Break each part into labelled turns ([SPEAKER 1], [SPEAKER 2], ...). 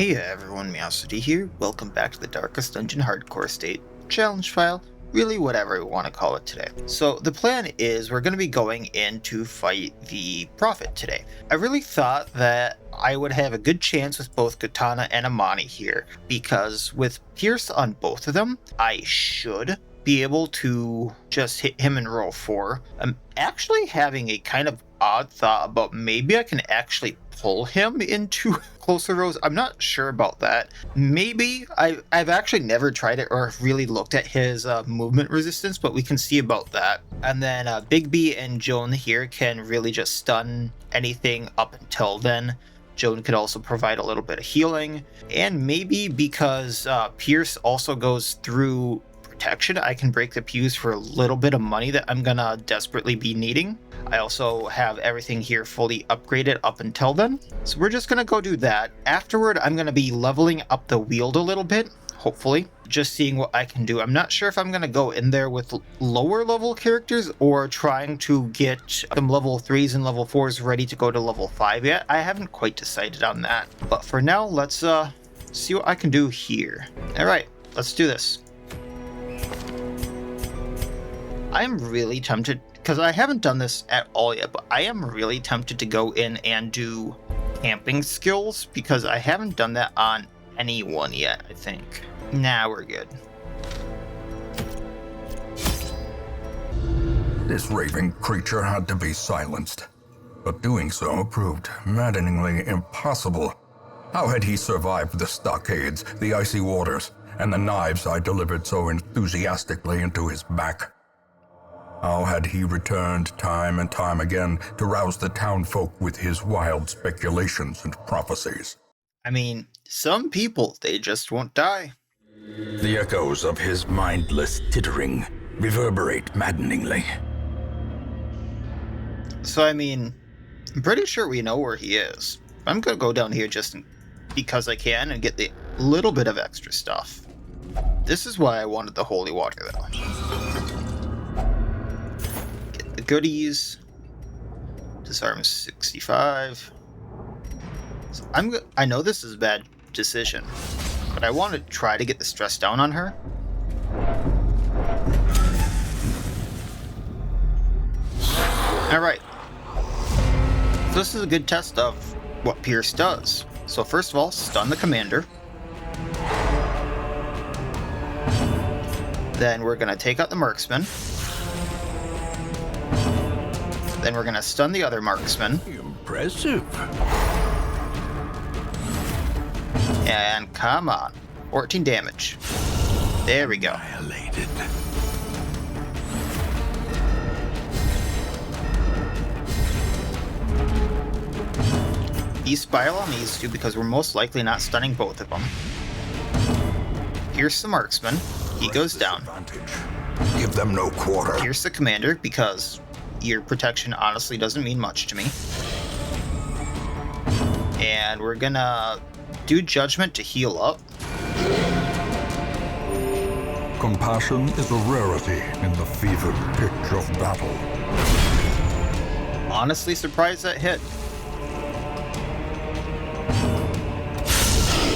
[SPEAKER 1] Hey everyone, Miacidae here. Welcome back to the Darkest Dungeon Hardcore State challenge file, really whatever we want to call it today. So the plan is we're going to be going in to fight the Prophet today. I really thought that I would have a good chance with both Katana and Amani here, because with Pierce on both of them, I should be able to just hit him in roll 4. I'm actually having a kind of odd thought about maybe I can actually pull him into closer rows. I'm not sure about that. Maybe I've actually never tried it or really looked at his movement resistance, but we can see about that. And then Big B and Joan here can really just stun anything up until then. Joan could also provide a little bit of healing, and maybe because Pierce also goes through protection, I can break the pews for a little bit of money that I'm gonna desperately be needing. I also have everything here fully upgraded up until then, so we're just gonna go do that. Afterward, I'm gonna be leveling up the Weald a little bit, hopefully, just seeing what I can do. I'm not sure if I'm gonna go in there with lower level characters or trying to get some level 3s and level 4s ready to go to level 5 yet. I haven't quite decided on that, but for now, let's see what I can do here. Alright, let's do this. I'm really tempted, because I haven't done this at all yet, but I am really tempted to go in and do camping skills, because I haven't done that on anyone yet, I think. Nah, we're good.
[SPEAKER 2] This raving creature had to be silenced, but doing so proved maddeningly impossible. How had he survived the stockades, the icy waters, and the knives I delivered so enthusiastically into his back? How had he returned time and time again to rouse the townfolk with his wild speculations and prophecies?
[SPEAKER 1] I mean, some people, they just won't die.
[SPEAKER 2] The echoes of his mindless tittering reverberate maddeningly.
[SPEAKER 1] So, I mean, I'm pretty sure we know where he is. I'm gonna go down here just because I can and get the little bit of extra stuff. This is why I wanted the holy water, though. Goodies. Disarm 65. So I know this is a bad decision, but I want to try to get the stress down on her. Alright. So this is a good test of what Pierce does. So first of all, stun the commander. Then we're going to take out the marksman. Then we're gonna stun the other marksman.
[SPEAKER 2] Impressive.
[SPEAKER 1] And come on. 14 damage. There we go.
[SPEAKER 2] Annihilated.
[SPEAKER 1] E-Spile on these two because we're most likely not stunning both of them. Pierce the marksman. He goes down.
[SPEAKER 2] Give them no quarter.
[SPEAKER 1] Pierce the commander because ear protection honestly doesn't mean much to me. And we're gonna do judgment to heal up.
[SPEAKER 2] Compassion is a rarity in the fevered pitch of battle.
[SPEAKER 1] Honestly surprised that hit.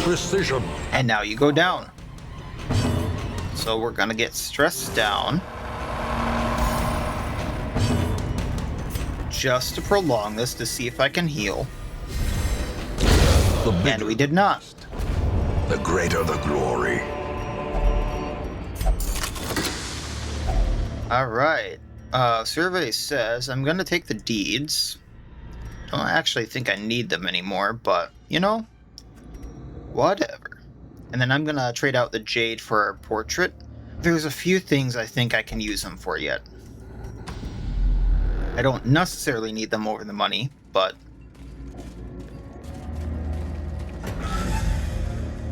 [SPEAKER 2] Precision.
[SPEAKER 1] And now you go down. So we're gonna get stressed down. Just to prolong this to see if I can heal. And we did not.
[SPEAKER 2] The greater the glory.
[SPEAKER 1] Alright. Survey says I'm gonna take the deeds. Don't actually think I need them anymore, but, you know, whatever. And then I'm gonna trade out the jade for a portrait. There's a few things I think I can use them for yet. I don't necessarily need them over the money, but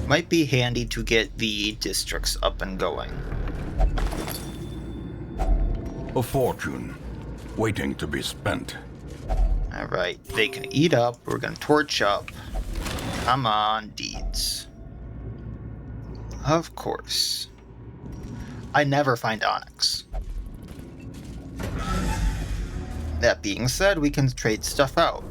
[SPEAKER 1] might be handy to get the districts up and going.
[SPEAKER 2] A fortune waiting to be spent.
[SPEAKER 1] Alright, they can eat up. We're gonna torch up. Come on, deeds. Of course. I never find onyx. That being said, we can trade stuff out.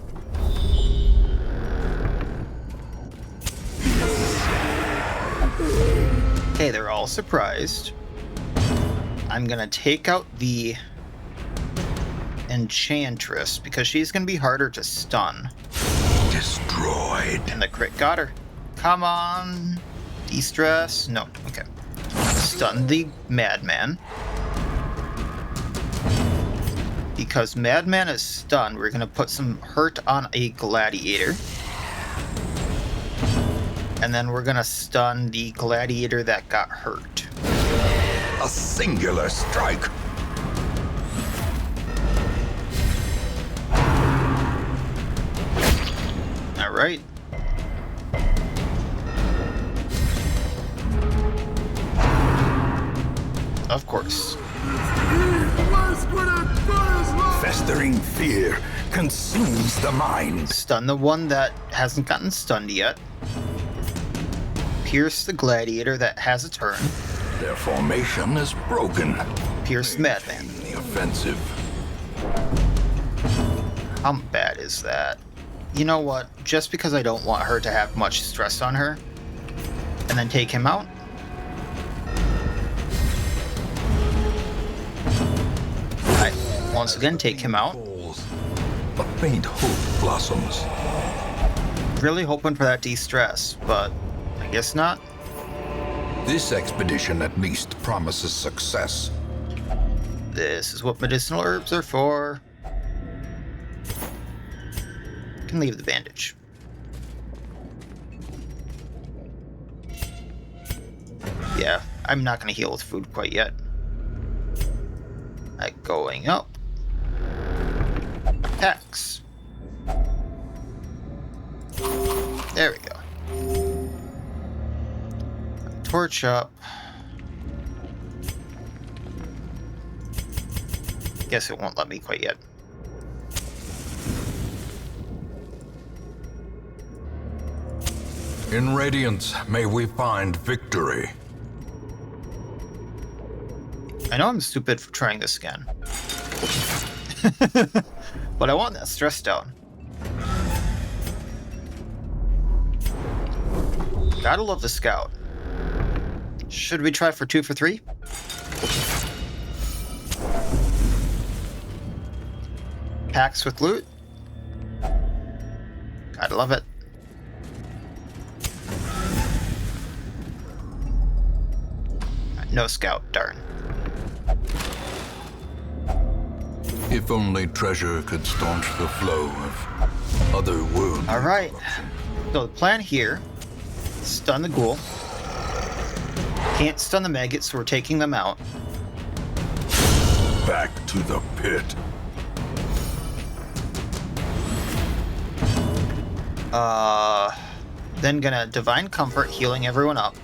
[SPEAKER 1] Okay, they're all surprised. I'm gonna take out the Enchantress because she's gonna be harder to stun.
[SPEAKER 2] Destroyed.
[SPEAKER 1] And the crit got her. Come on. De-stress? No. Okay. Stun the Madman. Because Madman is stunned, we're gonna put some hurt on a Gladiator. And then we're gonna stun the Gladiator that got hurt.
[SPEAKER 2] A singular strike.
[SPEAKER 1] Alright. Of course.
[SPEAKER 2] Festering fear consumes the mind.
[SPEAKER 1] Stun the one that hasn't gotten stunned yet. Pierce the Gladiator that has a turn.
[SPEAKER 2] Their formation is broken.
[SPEAKER 1] Pierce the Madman.
[SPEAKER 2] The offensive.
[SPEAKER 1] How bad is that? You know what? Just because I don't want her to have much stress on her, and then take him out. I once again take him out.
[SPEAKER 2] A faint hope blossoms.
[SPEAKER 1] Really hoping for that de-stress, but I guess not.
[SPEAKER 2] This expedition at least promises success.
[SPEAKER 1] This is what medicinal herbs are for. Can leave the bandage. Yeah, I'm not going to heal with food quite yet. Going up. Attacks. There we go. Torch up. Guess it won't let me quite yet.
[SPEAKER 2] In Radiance, may we find victory.
[SPEAKER 1] I know I'm stupid for trying this again. But I want that stress down. Gotta love the scout. Should we try for 2 for 3? Packs with loot. Gotta love it. No scout, darn.
[SPEAKER 2] If only treasure could staunch the flow of other wounds.
[SPEAKER 1] Alright. So the plan here, stun the ghoul. Can't stun the maggots, so we're taking them out.
[SPEAKER 2] Back to the pit.
[SPEAKER 1] Then gonna Divine Comfort, healing everyone up.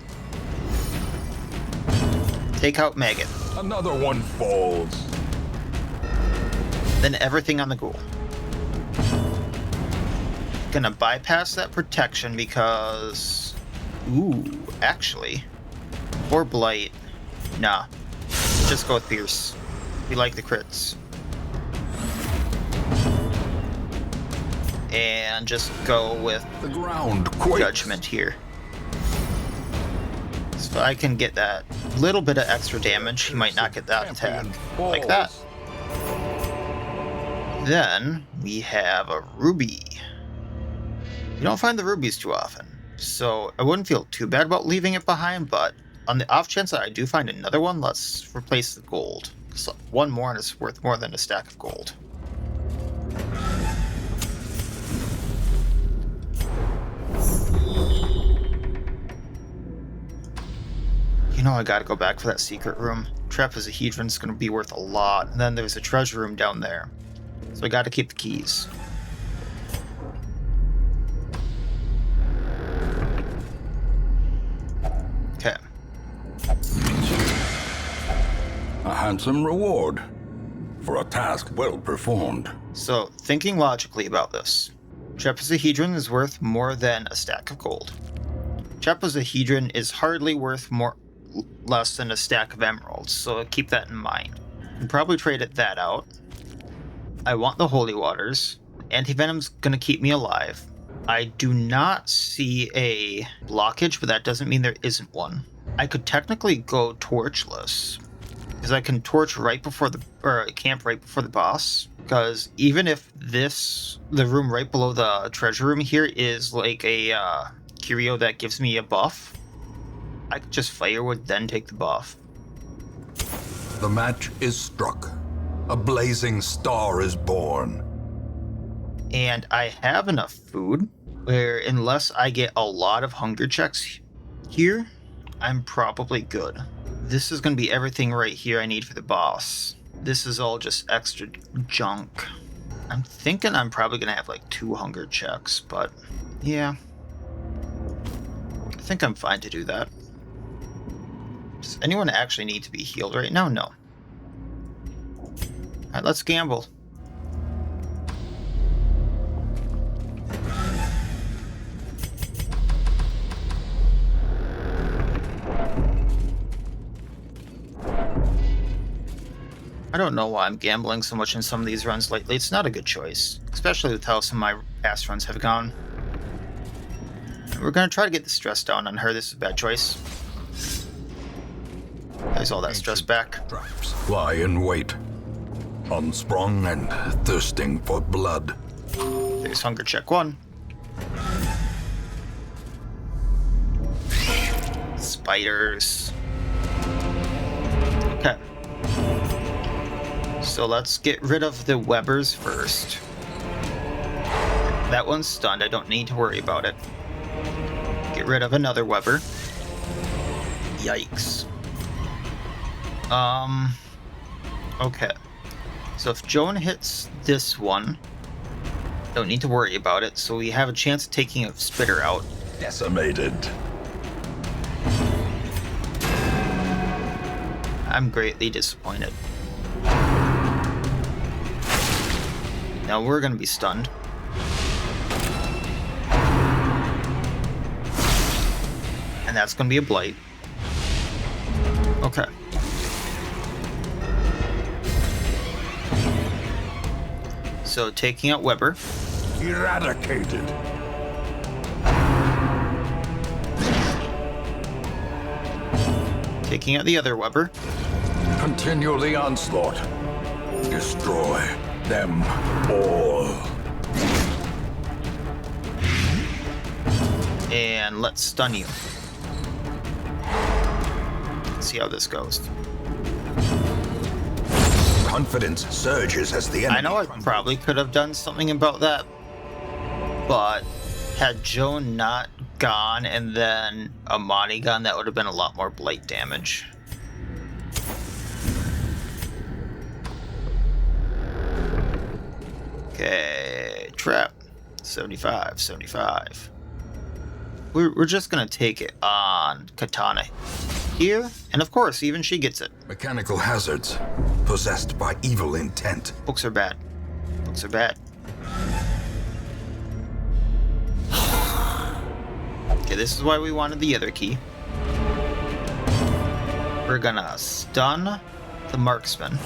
[SPEAKER 1] Take out maggot.
[SPEAKER 2] Another one falls.
[SPEAKER 1] Then everything on the ghoul. Gonna bypass that protection because... Ooh, actually. Or Blight. Nah. Just go with Pierce. We like the crits. And just go with
[SPEAKER 2] The ground quakes.
[SPEAKER 1] Judgment here. So I can get that little bit of extra damage. He might not get that attack. Like that. Then we have a ruby. You don't find the rubies too often, so I wouldn't feel too bad about leaving it behind, but on the off chance that I do find another one, let's replace the gold. So one more and it's worth more than a stack of gold. You know I gotta go back for that secret room. Trapezohedron's gonna be worth a lot, and then there's a treasure room down there. So I gotta keep the keys. Okay.
[SPEAKER 2] A handsome reward for a task well performed.
[SPEAKER 1] So, thinking logically about this. Trapezohedron is worth more than a stack of gold. Trapezohedron is hardly worth less than a stack of emeralds, so keep that in mind. We'll probably trade that out. I want the holy waters. Antivenom's gonna keep me alive. I do not see a blockage, but that doesn't mean there isn't one. I could technically go torchless, because I can torch right before camp right before the boss. Because even if the room right below the treasure room here is like a curio that gives me a buff, I could just firewood then take the buff.
[SPEAKER 2] The match is struck. A blazing star is born.
[SPEAKER 1] And I have enough food where, unless I get a lot of hunger checks here, I'm probably good. This is going to be everything right here I need for the boss. This is all just extra junk. I'm thinking I'm probably going to have like 2 hunger checks, but yeah. I think I'm fine to do that. Does anyone actually need to be healed right now? No. Alright, let's gamble. I don't know why I'm gambling so much in some of these runs lately. It's not a good choice, especially with how some of my past runs have gone. We're going to try to get the stress down on her. This is a bad choice. There's all that stress back.
[SPEAKER 2] Traps lie in wait, unsprung and thirsting for blood.
[SPEAKER 1] There's hunger check 1. Spiders. Okay. So let's get rid of the webbers first. That one's stunned. I don't need to worry about it. Get rid of another webber. Yikes. Okay. So if Joan hits this one, don't need to worry about it. So we have a chance of taking a spitter out.
[SPEAKER 2] Decimated.
[SPEAKER 1] I'm greatly disappointed. Now we're going to be stunned. And that's going to be a blight. Okay. So taking out Weber.
[SPEAKER 2] Eradicated.
[SPEAKER 1] Taking out the other Weber.
[SPEAKER 2] Continue the onslaught. Destroy them all.
[SPEAKER 1] And let's stun you. Let's see how this goes.
[SPEAKER 2] Confidence surges as the enemy.
[SPEAKER 1] I know I probably could have done something about that, but had Joan not gone and then Amani gone, that would have been a lot more blight damage. Okay, trap. 75, 75. We're just gonna take it on Katana here, and of course, even she gets it.
[SPEAKER 2] Mechanical hazards, possessed by evil intent.
[SPEAKER 1] Books are bad. Books are bad. Okay, this is why we wanted the other key. We're gonna stun the marksman.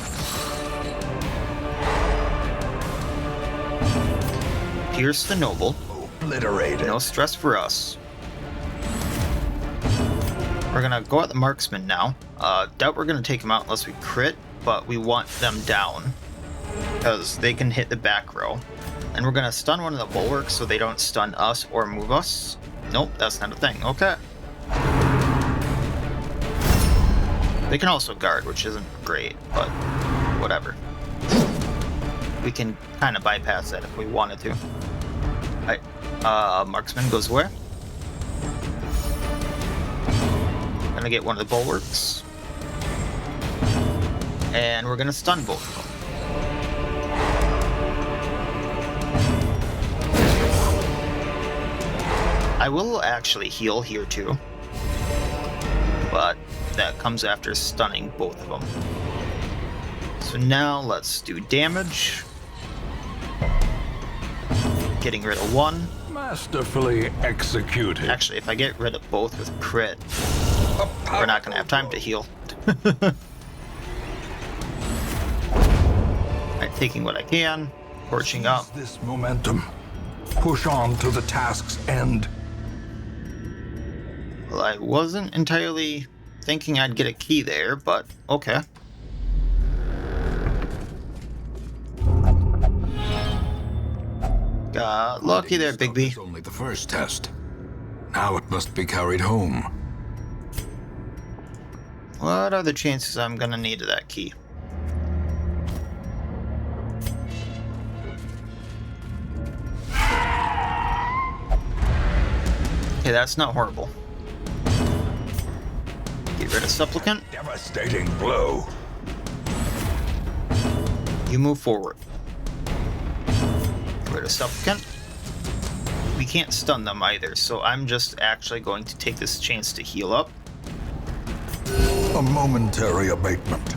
[SPEAKER 1] Pierce the noble.
[SPEAKER 2] Obliterated.
[SPEAKER 1] No stress for us. We're gonna go at the marksman now. Doubt we're gonna take him out unless we crit, but we want them down because they can hit the back row. And we're gonna stun one of the bulwarks so they don't stun us or move us. Nope, that's not a thing. Okay. They can also guard, which isn't great, but whatever. We can kind of bypass that if we wanted to. Alright, marksman goes where? Gonna get one of the bulwarks. And we're gonna stun both of them. I will actually heal here too. But that comes after stunning both of them. So now let's do damage. Getting rid of one.
[SPEAKER 2] Masterfully executed.
[SPEAKER 1] Actually, if I get rid of both with crit, we're not gonna have time to heal. Alright, taking what I can, torching up.
[SPEAKER 2] This momentum. Push on to the task's end.
[SPEAKER 1] Well, I wasn't entirely thinking I'd get a key there, but okay. Got lucky there, Bigby.
[SPEAKER 2] It's only the first test. Now it must be carried home.
[SPEAKER 1] What are the chances I'm gonna need that key? Okay, that's not horrible. Get rid of Supplicant.
[SPEAKER 2] Devastating blow.
[SPEAKER 1] You move forward. Get rid of Supplicant. We can't stun them either, so I'm just actually going to take this chance to heal up.
[SPEAKER 2] A momentary abatement.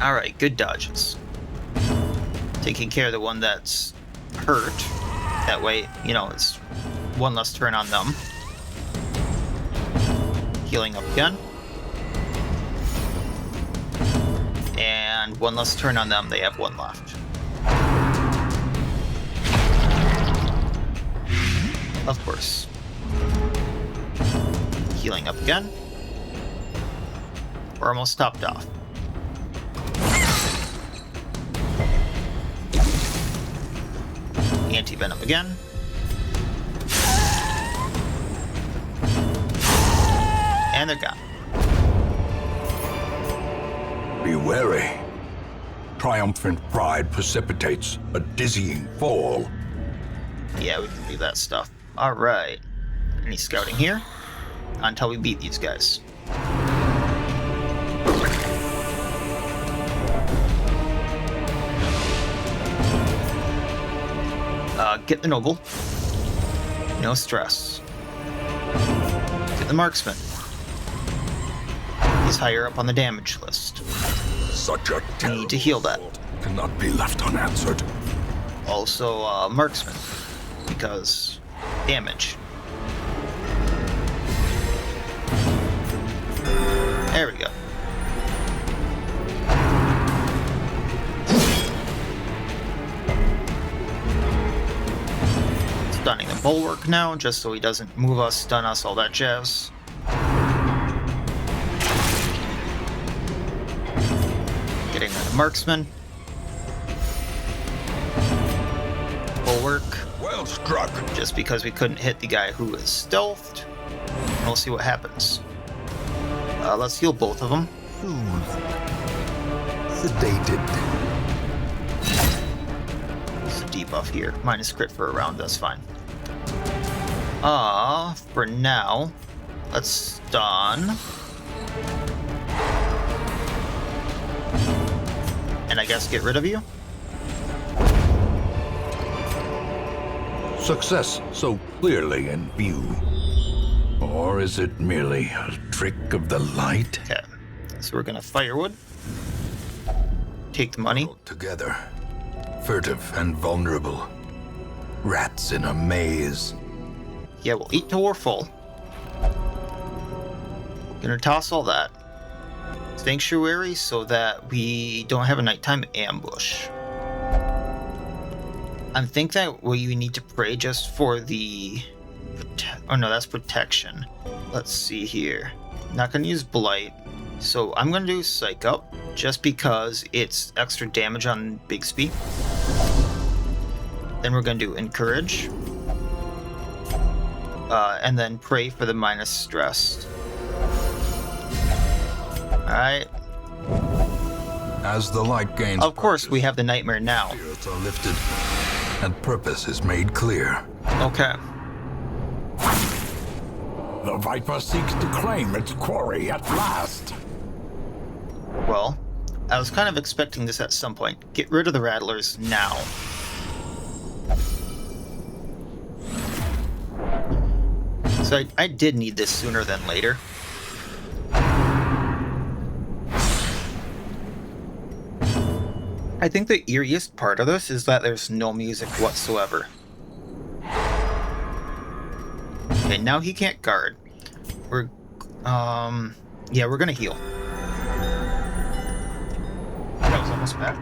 [SPEAKER 1] Alright, good dodges. Taking care of the one that's hurt. That way, you know, it's one less turn on them. Healing up again. And one less turn on them, they have one left. Of course. Healing up again. We're almost topped off. Anti-venom again. And they're gone.
[SPEAKER 2] Be wary. Triumphant pride precipitates a dizzying fall.
[SPEAKER 1] Yeah, we can do that stuff. Alright. Any scouting here? Until we beat these guys. Get the noble. No stress. Get the marksman. He's higher up on the damage list.
[SPEAKER 2] Such a
[SPEAKER 1] We need to heal that.
[SPEAKER 2] cannot be left unanswered.
[SPEAKER 1] Also, marksman. Because damage. There we go. Stunning the bulwark now, just so he doesn't move us, stun us, all that jazz. Getting rid of marksman. Bulwark.
[SPEAKER 2] Well struck.
[SPEAKER 1] Just because we couldn't hit the guy who is stealthed. We'll see what happens. Let's heal both of them.
[SPEAKER 2] Sedated.
[SPEAKER 1] It's a debuff here. Minus crit for a round, that's fine. For now, let's stun. And I guess get rid of you?
[SPEAKER 2] Success so clearly in view. Or is it merely a trick of the light?
[SPEAKER 1] Okay. So we're gonna firewood. Take the money.
[SPEAKER 2] Together, furtive and vulnerable. Rats in a maze.
[SPEAKER 1] Yeah, we'll eat till we're full. Gonna toss all that. Sanctuary so that we don't have a nighttime ambush. I think that we need to pray just for the... Oh no, that's protection. Let's see here. Not gonna use Blight. So I'm gonna do Psych Up, just because it's extra damage on Bigsby. Then we're gonna do Encourage. And then pray for the minus stress. Alright.
[SPEAKER 2] As the light gains,
[SPEAKER 1] Of course, we have the Nightmare now.
[SPEAKER 2] spirits are lifted, and purpose is made clear.
[SPEAKER 1] Okay.
[SPEAKER 3] The Viper seeks to claim its quarry at last.
[SPEAKER 1] Well, I was kind of expecting this at some point. Get rid of the Rattlers now. So I did need this sooner than later. I think the eeriest part of this is that there's no music whatsoever. Okay, now he can't guard. We're, yeah, we're gonna heal. That was almost bad.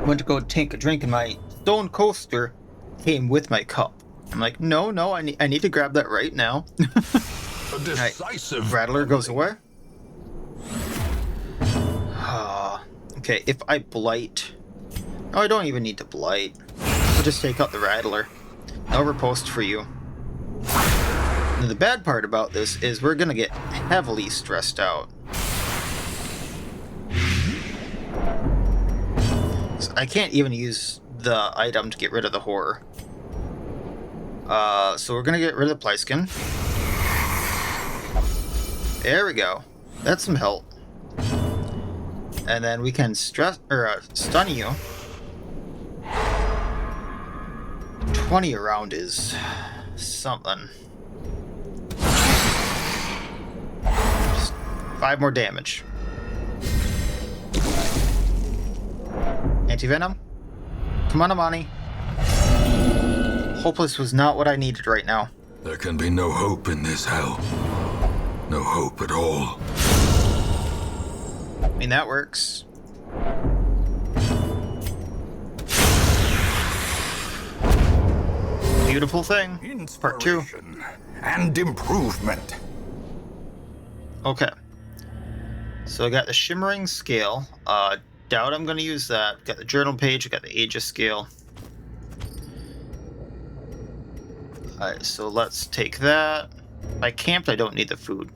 [SPEAKER 1] Went to go take a drink and my stone coaster came with my cup. I'm like, no, I need to grab that right now.
[SPEAKER 3] A decisive
[SPEAKER 1] Rattler goes away. Okay, if I blight... Oh, I don't even need to blight. I'll just take out the Rattler. No riposte for you. Now, the bad part about this is we're gonna get heavily stressed out. So I can't even use the item to get rid of the horror. So we're gonna get rid of the Plyskin. There we go. That's some help. And then we can stun you. 20 around is something. Just 5 more damage. Anti-venom? Come on, Amani. Hopeless was not what I needed right now.
[SPEAKER 2] There can be no hope in this hell. No hope at all.
[SPEAKER 1] I mean, that works. Beautiful thing. Part 2.
[SPEAKER 3] And improvement.
[SPEAKER 1] Okay. So I got the Shimmering Scale. Doubt I'm going to use that. Got the journal page. I got the Aegis Scale. Alright, so let's take that. If I camped, I don't need the food.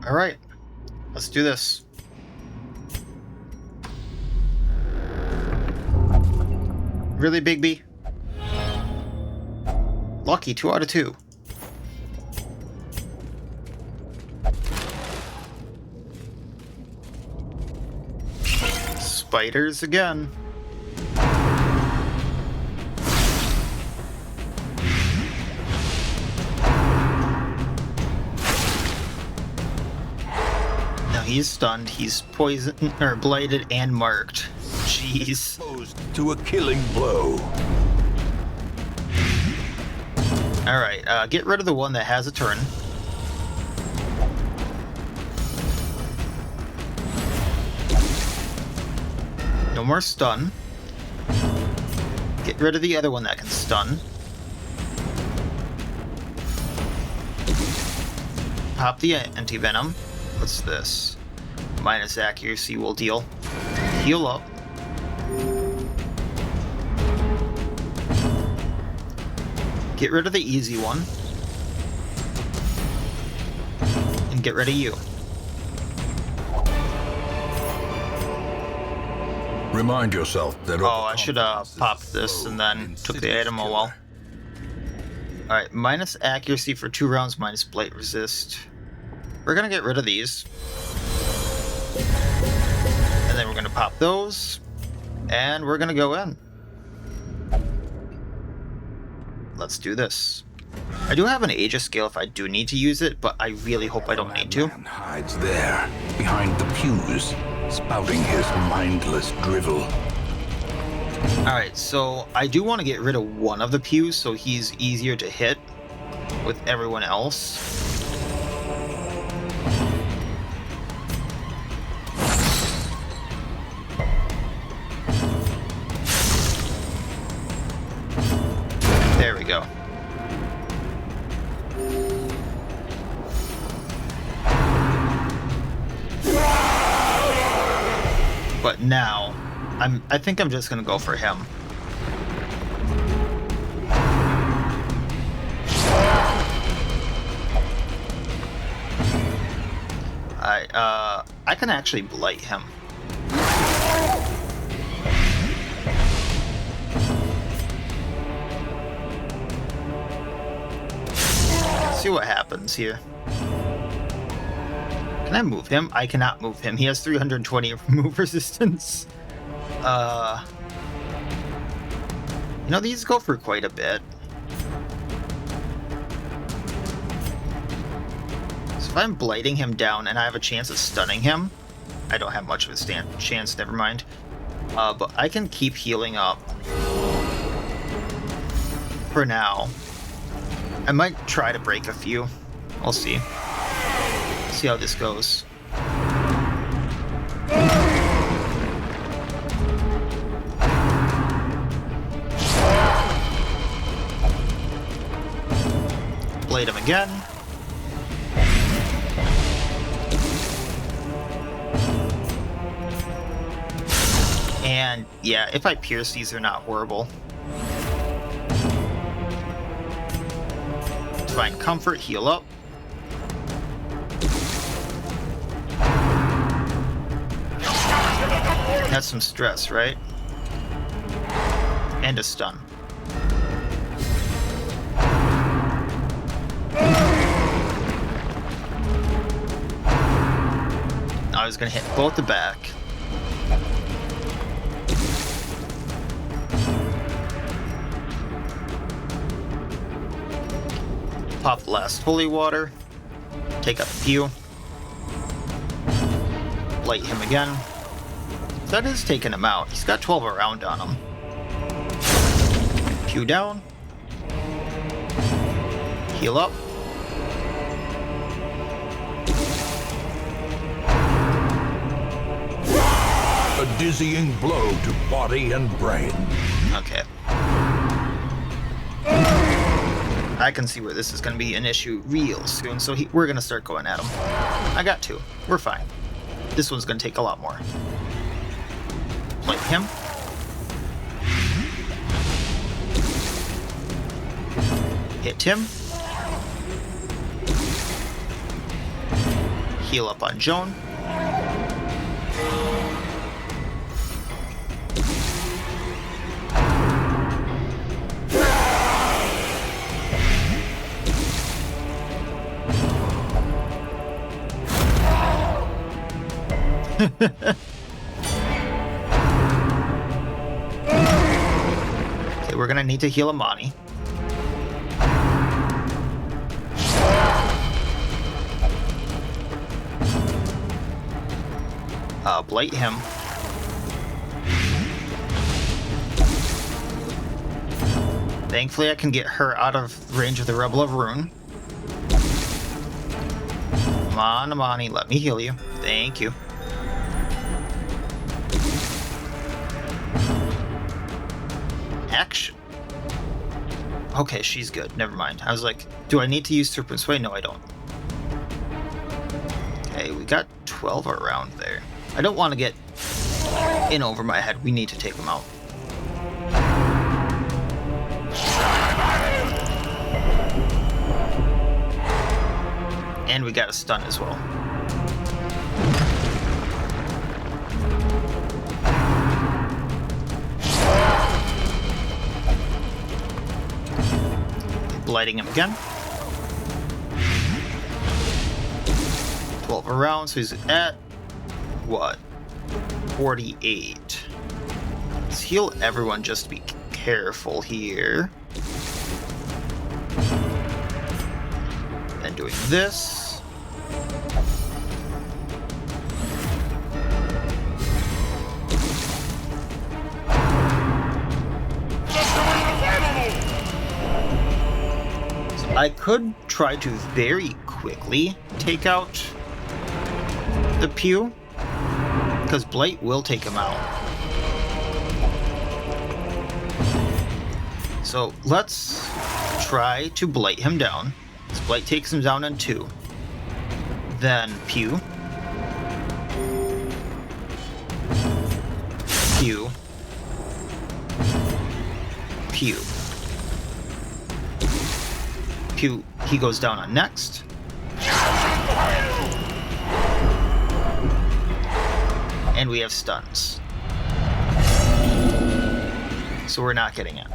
[SPEAKER 1] Alright, let's do this. Really, Bigby? Lucky, 2 out of 2. Spiders again. No, he's stunned. He's poisoned or blighted and marked. Jeez.
[SPEAKER 3] Exposed to a killing blow.
[SPEAKER 1] All right, get rid of the one that has a turn. No more stun. Get rid of the other one that can stun. Pop the anti-venom. What's this? Minus accuracy will deal. Heal up. Get rid of the easy one. And get rid of you.
[SPEAKER 2] Remind yourself that...
[SPEAKER 1] Oh, I should have popped this and then took the item. Oh well. Alright, minus accuracy for 2 rounds, minus blight resist. We're gonna get rid of these. And then we're gonna pop those. And we're gonna go in. Let's do this. I do have an Aegis scale if I do need to use it, but I really hope I don't need to.
[SPEAKER 3] Madman hides there, behind the pews, spouting his mindless drivel.
[SPEAKER 1] Alright, so I do want to get rid of one of the pews so he's easier to hit with everyone else. There we go. But now, I think I'm just gonna go for him. I can actually blight him. Let's see what happens here. Can I move him? I cannot move him. He has 320 move resistance. You know, these go for quite a bit. So if I'm blighting him down and I have a chance of stunning him, I don't have much of a chance, never mind. But I can keep healing up for now. I might try to break a few. We'll see. See how this goes. Blade him again. And yeah, if I pierce these, they're not horrible. Find comfort, heal up. That's some stress, right? And a stun. I was gonna hit both the back. Pop the last holy water. Take up a few. Blight him again. That is taking him out. He's got 12 around on him. Pew down. Heal up.
[SPEAKER 3] A dizzying blow to body and brain.
[SPEAKER 1] Okay. I can see where this is going to be an issue real soon, so we're going to start going at him. I got two. We're fine. This one's going to take a lot more. Like him. Hit him. Heal up on Joan. Okay, we're gonna need to heal Amani. Blight him. Thankfully, I can get her out of range of the Rebel of Ruin. Come on, Amani, let me heal you. Thank you. Action. Okay, she's good. Never mind. I was like, do I need to use Serpent's Way? No, I don't. Okay, we got 12 around there. I don't want to get in over my head. We need to take him out. And we got a stun as well. Blighting him again. 12 around, so he's at what? 48. Let's heal everyone, just to be careful here. Then doing this. So I could try to very quickly take out the Pew, because Blight will take him out. So let's try to Blight him down. So Blight takes him down in 2. Then Pew. Pew. Pew. Pew. He goes down on next. And we have stuns. So we're not getting it.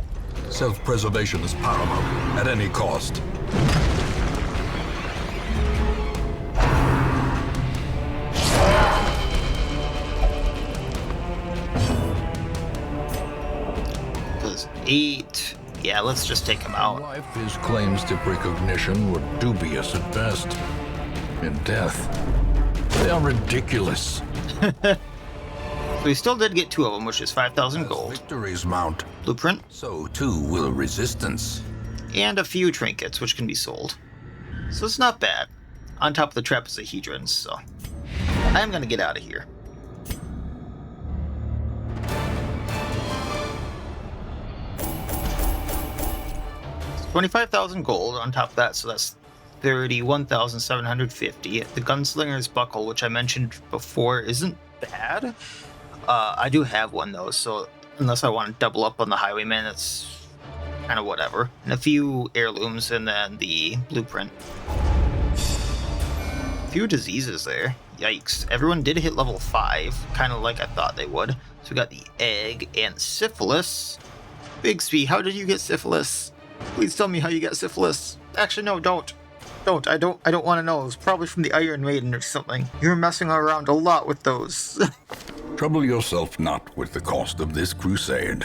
[SPEAKER 2] Self-preservation is paramount, at any cost.
[SPEAKER 1] Because 8... Yeah, let's just take him out.
[SPEAKER 3] Life, his claims to precognition were dubious at best. In death, They are ridiculous.
[SPEAKER 1] So we still did get 2 of them, which is 5,000
[SPEAKER 3] As
[SPEAKER 1] gold.
[SPEAKER 3] victories mount,
[SPEAKER 1] Blueprint.
[SPEAKER 3] so too will resistance.
[SPEAKER 1] And a few trinkets, which can be sold. So it's not bad. On top of the trapezohedrons, so I am going to get out of here. It's 25,000 gold on top of that, so that's 31,750. The Gunslinger's Buckle, which I mentioned before, isn't bad. I do have one though, so unless I want to double up on the Highwayman, it's kind of whatever. And a few heirlooms, and then the blueprint. A few diseases there. Yikes. Everyone did hit level 5, kind of like I thought they would. So we got the egg and syphilis. Bigsby, how did you get syphilis? Please tell me how you got syphilis. Actually, no, don't. I don't want to know. It was probably from the Iron Maiden or something. You're messing around a lot with those.
[SPEAKER 2] Trouble yourself not with the cost of this crusade.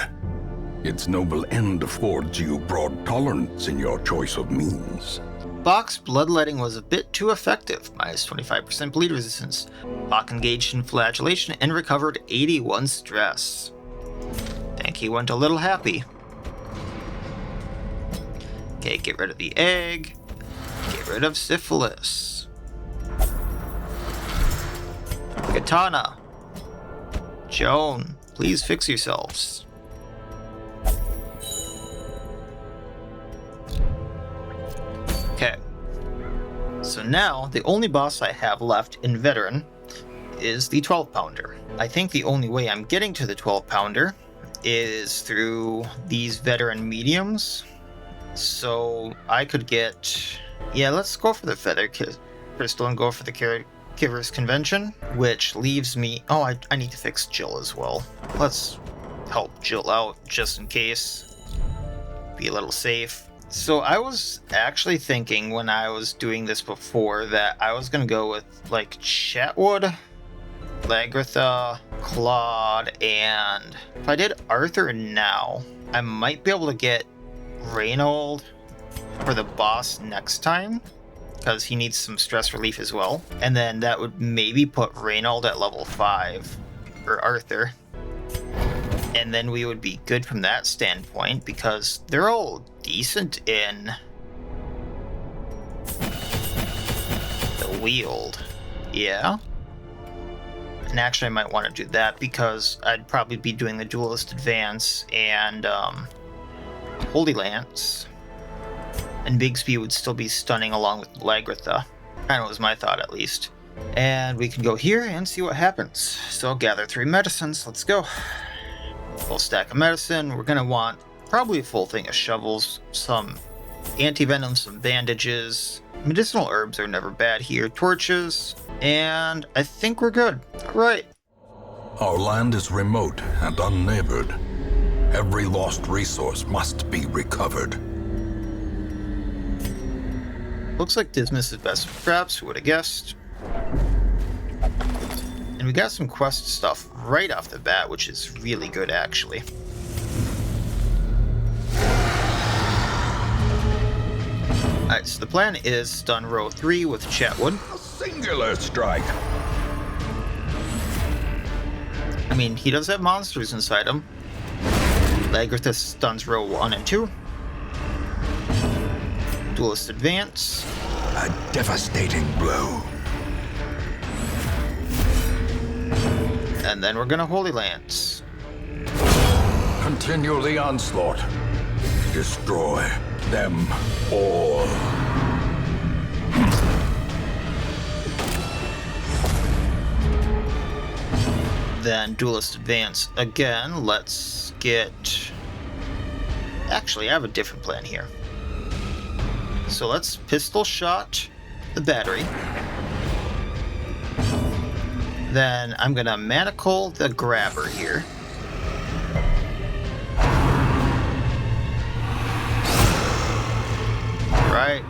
[SPEAKER 2] Its noble end affords you broad tolerance in your choice of means.
[SPEAKER 1] Bach's bloodletting was a bit too effective, minus 25% bleed resistance. Bach engaged in flagellation and recovered 81 stress. Think he went a little happy. Okay, get rid of the egg. Get rid of syphilis. Katana. Joan, please fix yourselves. Okay. So now, the only boss I have left in Veteran is the 12-pounder. I think the only way I'm getting to the 12-pounder is through these Veteran mediums. So I could get... Yeah, let's go for the Feather Crystal and go for the Caregiver's Convention, which leaves me... Oh, I need to fix Jill as well. Let's help Jill out just in case. Be a little safe. So I was actually thinking when I was doing this before that I was going to go with like Chatwood, Lagritha, Claude, and if I did Arthur now, I might be able to get Reynold for the boss next time, because he needs some stress relief as well. And then that would maybe put Reynold at level 5, or Arthur. And then we would be good from that standpoint, because they're all decent in the Weald. Yeah. And actually I might want to do that, because I'd probably be doing the Duelist Advance and Holy Lance. And Bigsby would still be stunning along with Lagritha. Kinda was my thought, at least. And we can go here and see what happens. So gather 3 medicines, let's go. Full stack of medicine. We're gonna want probably a full thing of shovels, some anti-venom, some bandages. Medicinal herbs are never bad here. Torches. And I think we're good. Alright.
[SPEAKER 2] Our land is remote and unneighbored. Every lost resource must be recovered.
[SPEAKER 1] Looks like Dismas is best for traps, who would have guessed. And we got some quest stuff right off the bat, which is really good, actually. Alright, so the plan is stun row 3 with Chatwood.
[SPEAKER 2] A singular strike!
[SPEAKER 1] I mean, he does have monsters inside him. Lagritha stuns row 1 and 2. Duelist Advance.
[SPEAKER 2] A devastating blow.
[SPEAKER 1] And then we're gonna Holy Lance.
[SPEAKER 2] Continue the onslaught. Destroy them all.
[SPEAKER 1] Then Duelist Advance again. Let's get... Actually, I have a different plan here. So let's pistol shot the battery. Then I'm gonna manacle the grabber here. Right.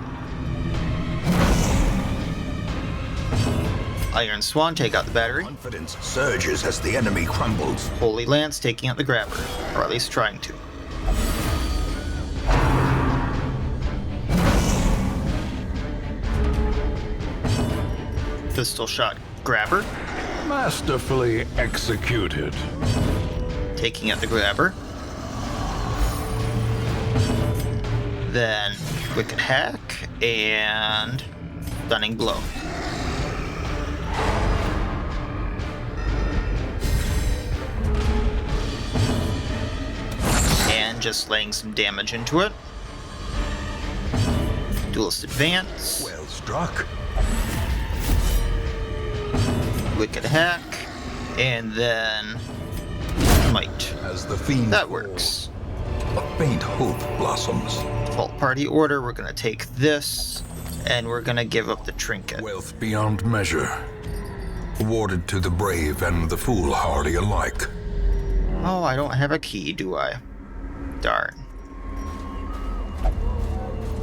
[SPEAKER 1] Iron Swan, take out the battery.
[SPEAKER 2] Confidence surges as the enemy crumbles.
[SPEAKER 1] Holy Lance taking out the grabber, or at least trying to. Pistol shot grabber.
[SPEAKER 3] Masterfully executed.
[SPEAKER 1] Taking out the grabber. Then wicked hack and stunning blow. And just laying some damage into it. Duelist advance.
[SPEAKER 3] Well struck.
[SPEAKER 1] Wicked hack. And then might.
[SPEAKER 3] As the fiend
[SPEAKER 1] That works.
[SPEAKER 3] a faint hope blossoms.
[SPEAKER 1] Default party order, we're gonna take this, and we're gonna give up the trinket.
[SPEAKER 2] Wealth beyond measure. Awarded to the brave and the foolhardy alike.
[SPEAKER 1] Oh, I don't have a key, do I? Darn.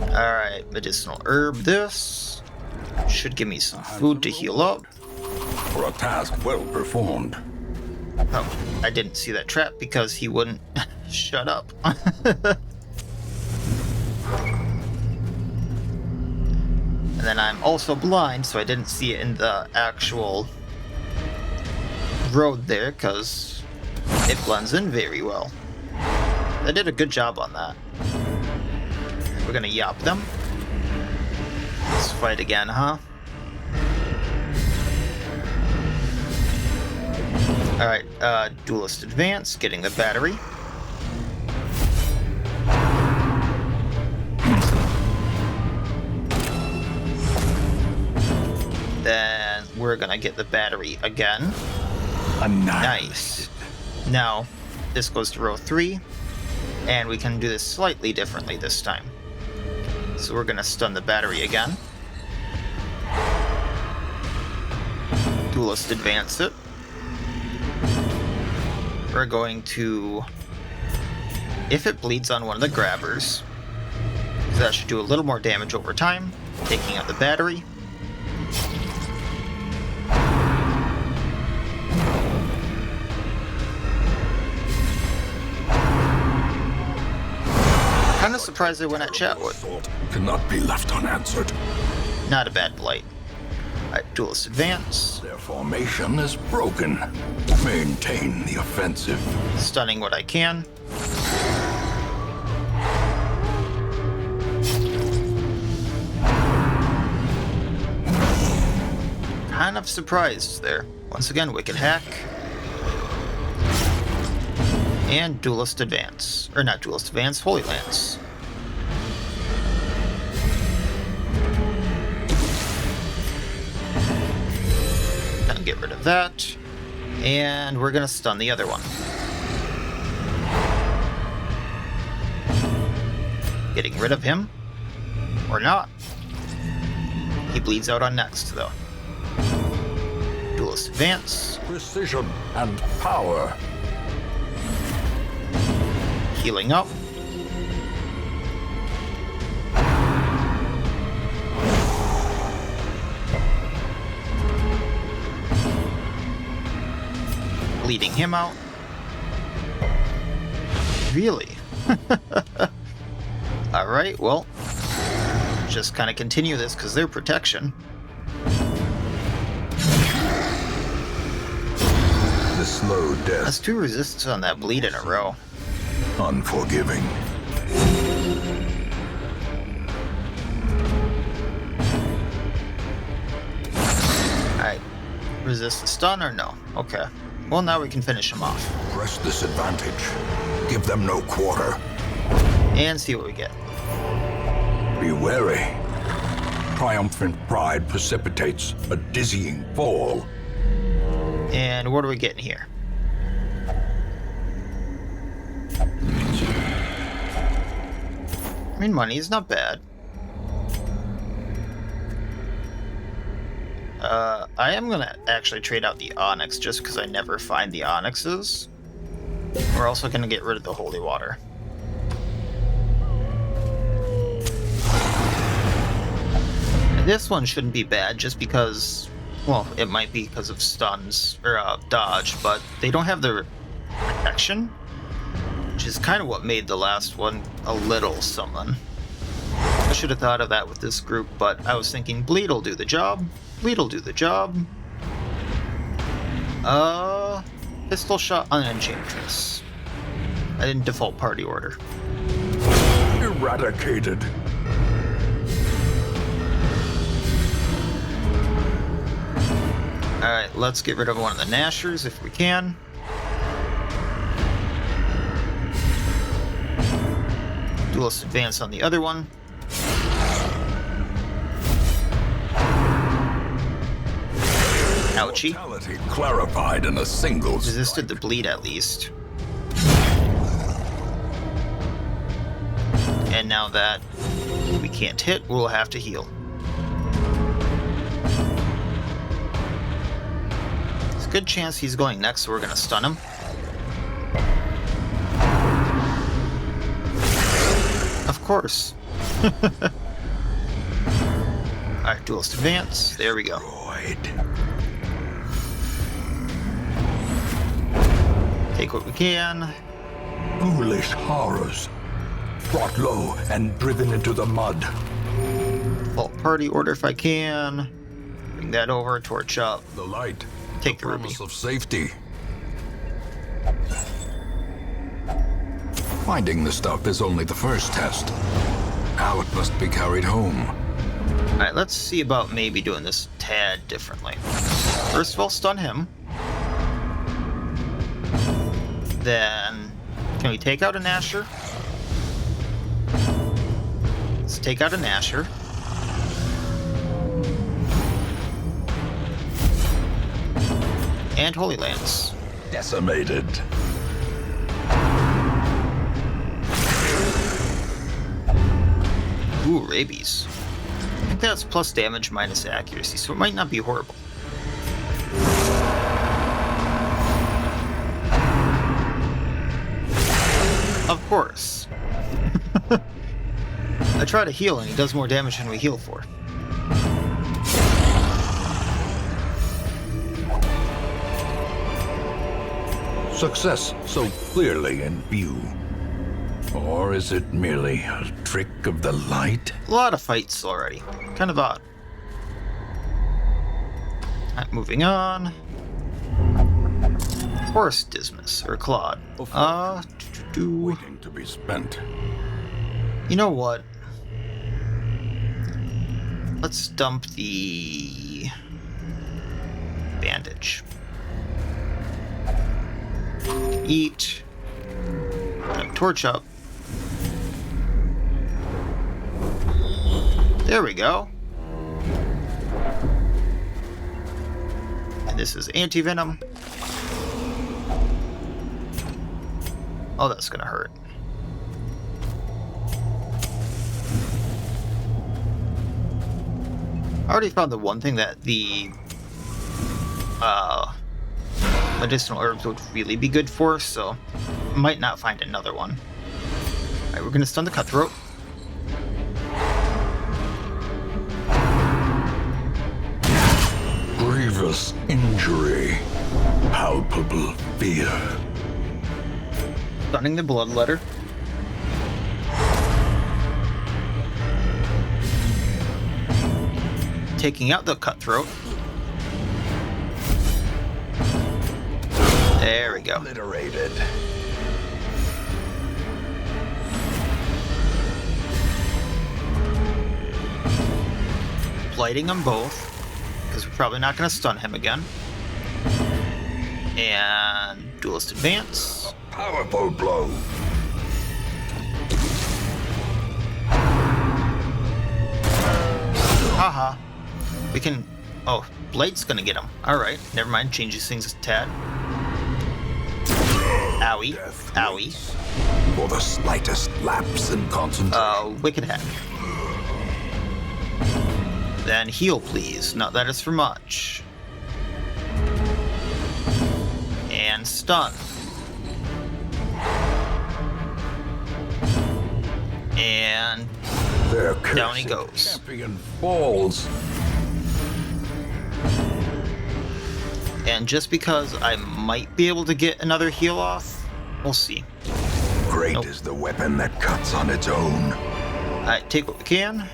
[SPEAKER 1] Alright, medicinal herb this. Should give me some food to heal up.
[SPEAKER 3] For a task well performed.
[SPEAKER 1] Oh, I didn't see that trap because he wouldn't shut up. And then I'm also blind, so I didn't see it in the actual road there because it blends in very well. They did a good job on that. We're gonna yop them. Let's fight again, huh? Alright, duelist advance, getting the battery. Then we're gonna get the battery again. Nice. Now, this goes to row 3, and we can do this slightly differently this time. So we're gonna stun the battery again. Duelist advance it. We're going to, if it bleeds on one of the grabbers, that should do a little more damage over time, taking out the battery. Kind of surprised they went at Chatwood.
[SPEAKER 2] Cannot be left unanswered.
[SPEAKER 1] Not a bad blight. Alright, duelist advance.
[SPEAKER 3] Their formation is broken. Maintain the offensive.
[SPEAKER 1] Stunning what I can. Kind of surprised there. Once again, wicked hack. And duelist advance. Or not duelist advance, holy lance. Gonna get rid of that. And we're gonna stun the other one. Getting rid of him. Or not. He bleeds out on next, though. Duelist advance.
[SPEAKER 3] Precision and power.
[SPEAKER 1] Healing up. Bleeding him out. Really? Alright, well, just kind of continue this because they're protection.
[SPEAKER 3] The slow death.
[SPEAKER 1] That's 2 resists on that bleed in a row.
[SPEAKER 3] Unforgiving.
[SPEAKER 1] Alright. Resist the stun or no? Okay. Well, now we can finish him off.
[SPEAKER 3] Press this advantage. Give them no quarter.
[SPEAKER 1] And see what we get.
[SPEAKER 3] Be wary. Triumphant pride precipitates a dizzying fall.
[SPEAKER 1] And what are we getting here? I mean, money is not bad. I am gonna actually trade out the onyx just because I never find the onyxes. We're also gonna get rid of the holy water. And this one shouldn't be bad just because, well, it might be because of stuns or dodge, but they don't have the protection, which is kind of what made the last one a little something. I should have thought of that with this group, but I was thinking bleed will do the job. Bleed will do the job. Pistol shot on Enchantress. I didn't default party order.
[SPEAKER 2] Eradicated.
[SPEAKER 1] Alright, let's get rid of one of the Nashers if we can. Duelist advance on the other one. Ouchie.
[SPEAKER 2] Mortality clarified in a single
[SPEAKER 1] Resisted the bleed at least. And now that we can't hit, we'll have to heal. There's a good chance he's going next, so we're going to stun him. Of course. Alright, duelist advance. There we go. Take what we can.
[SPEAKER 2] Ghoulish horrors. Brought low and driven into the mud.
[SPEAKER 1] Default party order if I can. Bring that over, torch up.
[SPEAKER 2] The light.
[SPEAKER 1] Take the ruby.
[SPEAKER 2] Promise of safety. Finding the stuff is only the first test. Now it must be carried home.
[SPEAKER 1] Alright, let's see about maybe doing this a tad differently. First of all, stun him. Then, can we take out a Nasher? Let's take out a Nasher. And Holy Lance.
[SPEAKER 2] Decimated.
[SPEAKER 1] Ooh, rabies. I think that's plus damage minus accuracy, so it might not be horrible. Of course. I try to heal and he does more damage than we heal for.
[SPEAKER 3] Success so clearly in view. Or is it merely a trick of the light?
[SPEAKER 1] A lot of fights already. Kind of odd. Alright, moving on. Horus Dismas, or Claude.
[SPEAKER 2] Waiting to be spent.
[SPEAKER 1] You know what? Let's dump the bandage. Eat. Torch up. There we go. And this is anti-venom. Oh, that's gonna hurt. I already found the one thing that the medicinal herbs would really be good for, so I might not find another one. Alright, we're gonna stun the cutthroat.
[SPEAKER 2] Grievous injury. Palpable fear.
[SPEAKER 1] Stunning the bloodletter. Taking out the cutthroat. There we go.
[SPEAKER 2] Obliterated.
[SPEAKER 1] Blighting them both, because we're probably not going to stun him again. And duelist advance.
[SPEAKER 2] Powerful blow.
[SPEAKER 1] Haha. We can... Oh, Blade's gonna get him. Alright, never mind. Changes things a tad. Owie. Owie.
[SPEAKER 2] For the slightest lapse in concentration.
[SPEAKER 1] Wicked Hack. Then heal, please. Not that it's for much. And stun. And
[SPEAKER 2] Their
[SPEAKER 1] down he
[SPEAKER 2] cursed
[SPEAKER 1] goes.
[SPEAKER 2] Champion falls.
[SPEAKER 1] And just because I might be able to get another heal off, we'll see.
[SPEAKER 2] Great
[SPEAKER 1] Nope.
[SPEAKER 2] is the weapon that cuts on its own.
[SPEAKER 1] Alright, take what we can.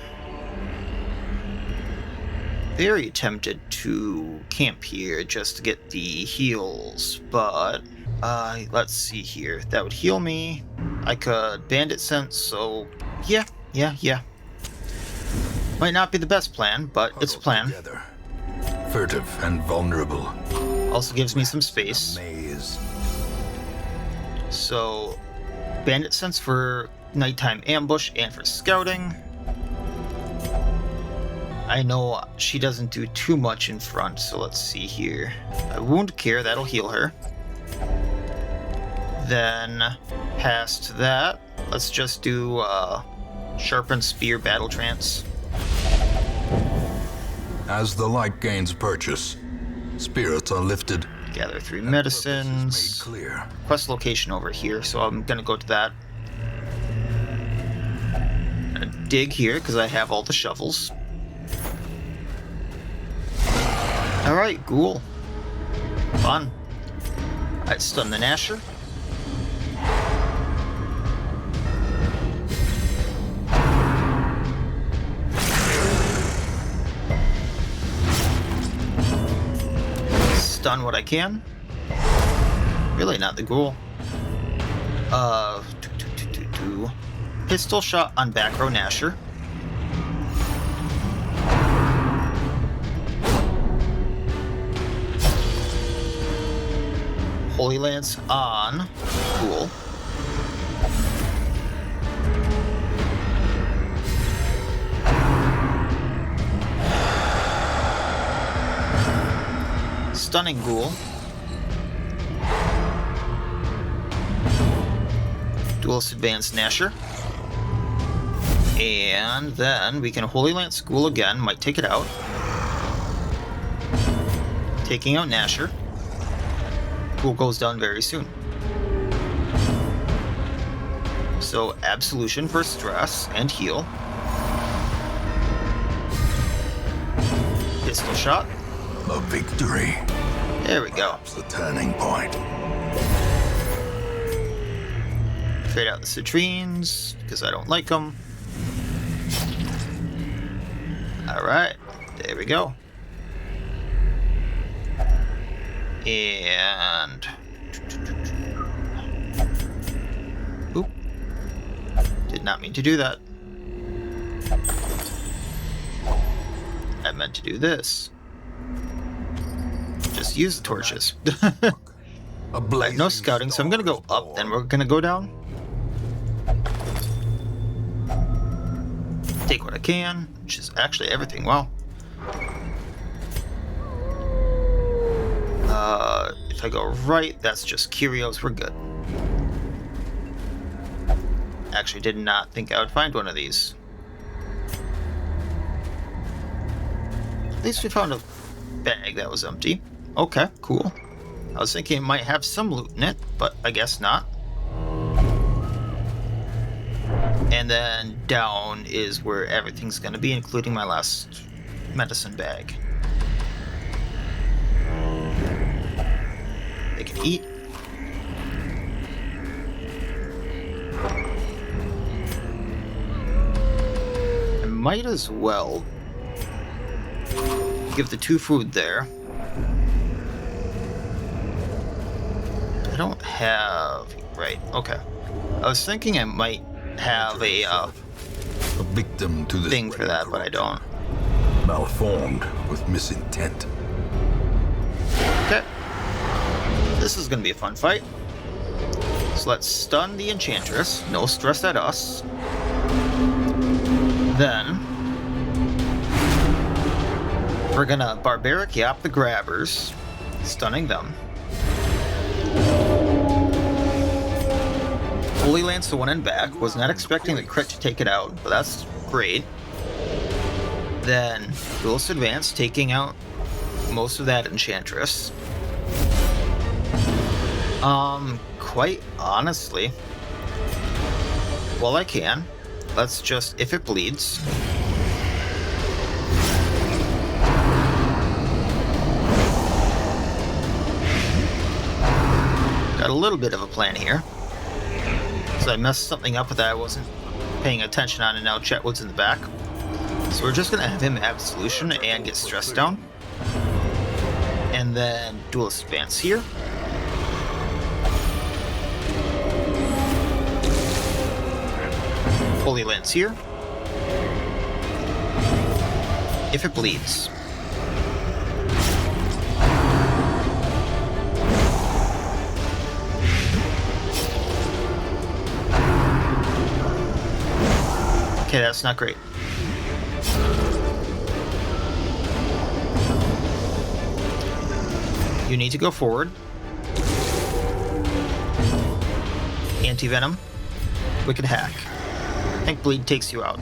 [SPEAKER 1] very tempted to camp here just to get the heals, but let's see here. That would heal me. I could bandit sense, so yeah. Might not be the best plan, but it's a plan.
[SPEAKER 3] Together. Furtive and vulnerable.
[SPEAKER 1] Also gives me some space.
[SPEAKER 3] Maze.
[SPEAKER 1] So, bandit sense for nighttime ambush and for scouting. I know she doesn't do too much in front, so let's see here. Wound care, that'll heal her. Then, past that, let's just do sharpened spear battle trance.
[SPEAKER 2] As the light gains purchase, spirits are lifted.
[SPEAKER 1] Gather 3
[SPEAKER 2] and
[SPEAKER 1] medicines.
[SPEAKER 2] purpose is made clear.
[SPEAKER 1] Quest location over here, so I'm gonna go to that. Gonna dig here because I have all the shovels. Alright, ghoul. Fun. Alright, stun the Gnasher. Stun what I can. Really not the ghoul. Pistol shot on back row Gnasher. Holy Lance on ghoul. Stunning ghoul. Duelist advance Gnasher. And then we can Holy Lance ghoul again, might take it out. Taking out Gnasher. Ghoul goes down very soon. So Absolution for stress and heal. Pistol shot.
[SPEAKER 2] A victory.
[SPEAKER 1] There we go.
[SPEAKER 2] It's the turning point.
[SPEAKER 1] Trade out the citrines, because I don't like them. Alright, there we go. And... Oop. Did not mean to do that. I meant to do this. Just use the torches. No scouting, so I'm gonna go up, then we're gonna go down. Take what I can, which is actually everything. Wow. If I go right, that's just curios. We're good. Actually, did not think I would find one of these. At least we found a bag that was empty. Okay, cool. I was thinking it might have some loot in it, but I guess not. And then down is where everything's gonna be, including my last medicine bag. They can eat. I might as well give the 2 food there. I don't have... Right, okay. I was thinking I might have a
[SPEAKER 2] victim to this
[SPEAKER 1] thing for that, but I don't.
[SPEAKER 2] Malformed with misintent.
[SPEAKER 1] Okay. This is gonna be a fun fight. So let's stun the Enchantress. No stress at us. Then we're gonna Barbaric Yap the Grabbers, stunning them. Holy Lance the one in back. Was not expecting the crit to take it out, but that's great. Then Duelist Advance, taking out most of that Enchantress. Quite honestly, well, I can. Let's just, if it bleeds. Got a little bit of a plan here. So I messed something up with that I wasn't paying attention on, and now Chetwood's in the back. So we're just gonna have him Absolution and get stress down. And then Duelist Advance here. Holy Lance here. If it bleeds. Okay, that's not great. You need to go forward. Anti-Venom. Wicked Hack. I think Bleed takes you out.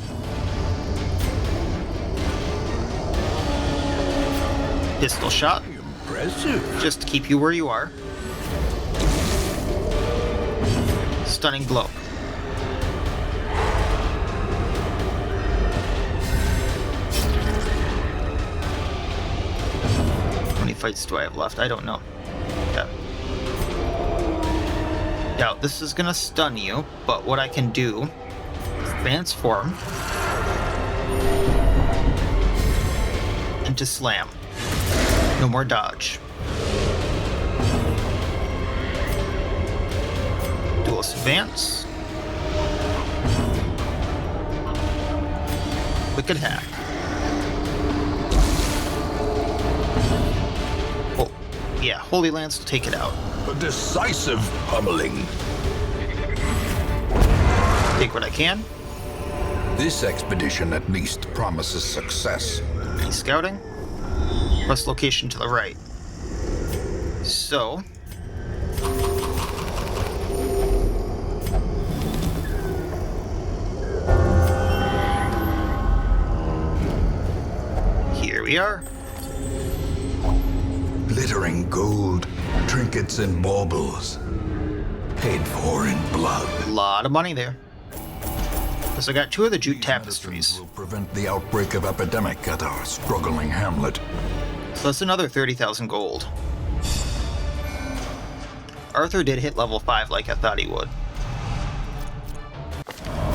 [SPEAKER 1] Pistol Shot.
[SPEAKER 3] Impressive.
[SPEAKER 1] Just to keep you where you are. Stunning Blow. How many fights do I have left? I don't know. Yeah. Now, this is gonna stun you, but what I can do is transform into Slam. No more dodge. Duelist Advance. Wicked Hack. Oh, yeah, Holy Lance will take it out.
[SPEAKER 3] A decisive pummeling.
[SPEAKER 1] Take what I can.
[SPEAKER 3] This expedition at least promises success.
[SPEAKER 1] He's scouting. Plus location to the right. So. Here we are.
[SPEAKER 3] Glittering gold, trinkets and baubles. Paid for in blood.
[SPEAKER 1] A lot of money there. So I got 2 of the jute
[SPEAKER 2] These
[SPEAKER 1] tapestries.
[SPEAKER 2] medicines will prevent the outbreak of epidemic at our struggling hamlet.
[SPEAKER 1] So that's another 30,000 gold. Arthur did hit level 5 like I thought he would.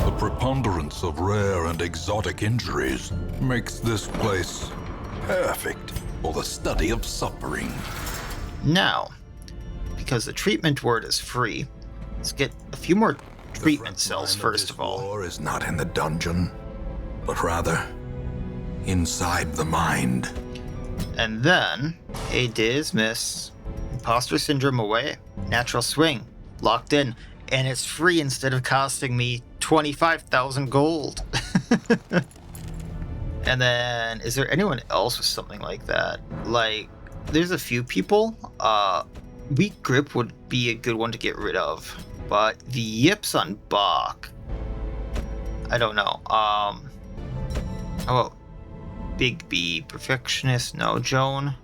[SPEAKER 2] The preponderance of rare and exotic injuries makes this place perfect for the study of suffering.
[SPEAKER 1] Now, because the treatment word is free, let's get a few more treatment cells first of all.
[SPEAKER 2] War is not in the dungeon, but rather inside the mind.
[SPEAKER 1] And then, a dismiss. Imposter Syndrome away. Natural Swing. Locked in. And it's free instead of costing me 25,000 gold. And then, is there anyone else with something like that? Like, there's a few people. Weak Grip would be a good one to get rid of. But the Yips on Bach. I don't know. How about Big B, Perfectionist? No. Joan,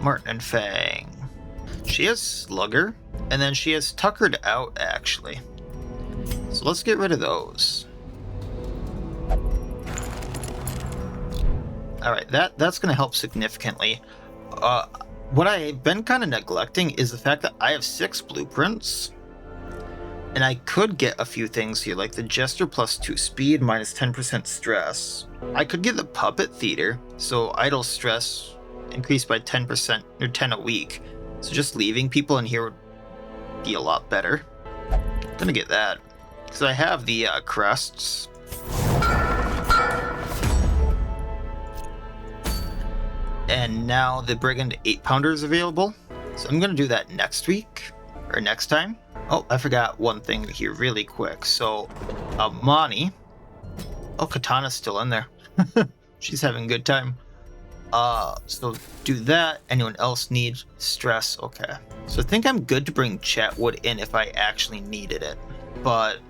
[SPEAKER 1] Martin and Fang. She has Slugger, and then she has Tuckered Out, actually. So let's get rid of those. Alright, that's going to help significantly. What I've been kind of neglecting is the fact that I have 6 blueprints. And I could get a few things here, like the Jester plus 2 speed, minus 10% stress. I could get the Puppet Theater, so idle stress increased by 10% or 10 a week. So just leaving people in here would be a lot better. Gonna get that. Because I have the crests. And now the Brigand 8-pounder is available. So I'm gonna do that next week, or next time. Oh, I forgot one thing here really quick. So, Mani. Oh, Katana's still in there. She's having a good time. So do that. Anyone else need stress? Okay. So I think I'm good to bring Chatwood in if I actually needed it. But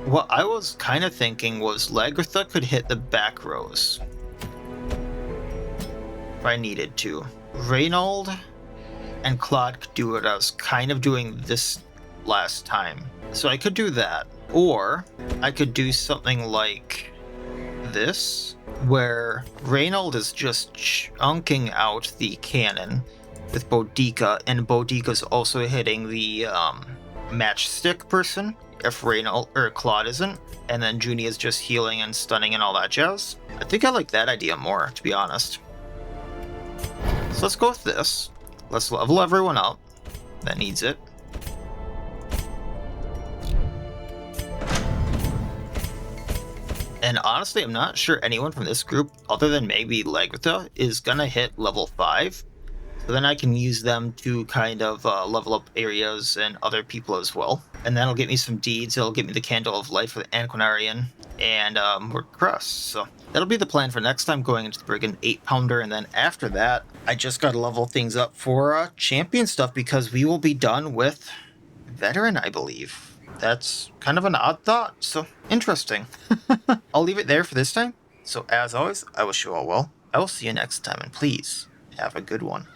[SPEAKER 1] what I was kind of thinking was Lagertha could hit the back rows. If I needed to. Reynold and Claude could do what I was kind of doing this last time. So I could do that. Or I could do something like this, where Reynold is just chunking out the cannon with Boudica, and Boudica's also hitting the matchstick person. if Reynald or Claude isn't, and then Junie is just healing and stunning and all that jazz. I think I like that idea more, to be honest. So let's go with this. Let's level everyone up that needs it. And honestly, I'm not sure anyone from this group, other than maybe Legretha, is gonna hit level 5. So then I can use them to kind of level up areas and other people as well. And that'll get me some deeds, it'll get me the Candle of Life for the Anquinarian, and more crusts. So that'll be the plan for next time, going into the Brigand 8-pounder, and then after that, I just gotta level things up for champion stuff, because we will be done with Veteran, I believe. That's kind of an odd thought, so interesting. I'll leave it there for this time. So as always, I wish you all well. I will see you next time, and please, have a good one.